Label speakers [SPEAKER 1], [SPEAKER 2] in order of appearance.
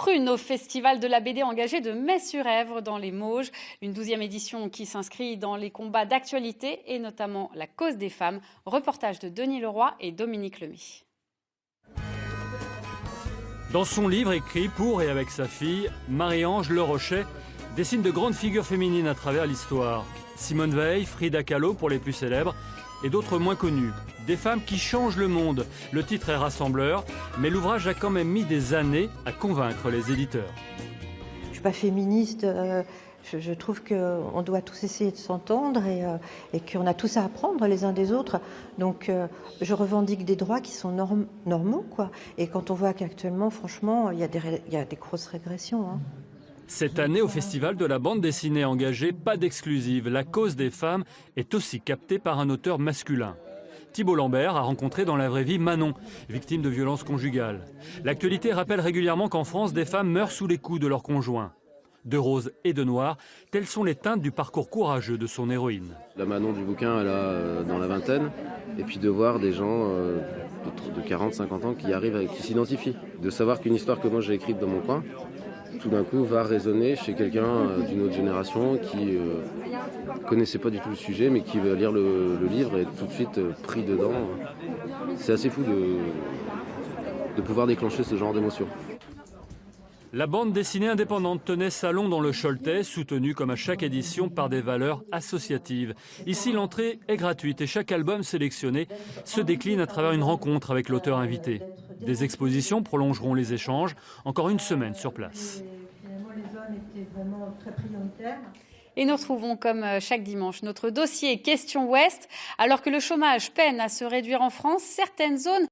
[SPEAKER 1] Prune au Festival de la BD engagé de Metz-sur-Èvre dans les Mauges. Une 12e édition qui s'inscrit dans les combats d'actualité et notamment la cause des femmes. Reportage de Denis Leroy et Dominique Lemay.
[SPEAKER 2] Dans son livre écrit pour et avec sa fille, Marie-Ange Le Rochet dessine de grandes figures féminines à travers l'histoire. Simone Veil, Frida Kahlo pour les plus célèbres et d'autres moins connues. Des femmes qui changent le monde. Le titre est rassembleur, mais l'ouvrage a quand même mis des années à convaincre les éditeurs.
[SPEAKER 3] Je ne suis pas féministe. Je trouve qu'on doit tous essayer de s'entendre et qu'on a tous à apprendre les uns des autres. Donc je revendique des droits qui sont normaux, quoi. Et quand on voit qu'actuellement, franchement, il y a des grosses régressions, hein.
[SPEAKER 2] Cette année, au Festival de la bande dessinée engagée, pas d'exclusive. La cause des femmes est aussi captée par un auteur masculin. Thibault Lambert a rencontré dans la vraie vie Manon, victime de violences conjugales. L'actualité rappelle régulièrement qu'en France, des femmes meurent sous les coups de leurs conjoints. De rose et de noir, telles sont les teintes du parcours courageux de son héroïne.
[SPEAKER 4] La Manon du bouquin, elle a dans la vingtaine, et puis de voir des gens de 40, 50 ans qui arrivent, qui s'identifient. De savoir qu'une histoire que moi j'ai écrite dans mon coin, tout d'un coup va résonner chez quelqu'un d'une autre génération qui connaissait pas du tout le sujet, mais qui va lire le livre et être tout de suite pris dedans. C'est assez fou de pouvoir déclencher ce genre d'émotion.
[SPEAKER 2] La bande dessinée indépendante tenait salon dans le Choletais, soutenue comme à chaque édition par des valeurs associatives. Ici, l'entrée est gratuite et chaque album sélectionné se décline à travers une rencontre avec l'auteur invité. Des expositions prolongeront les échanges, encore une semaine sur place.
[SPEAKER 1] Et nous retrouvons comme chaque dimanche notre dossier Question Ouest. Alors que le chômage peine à se réduire en France, certaines zones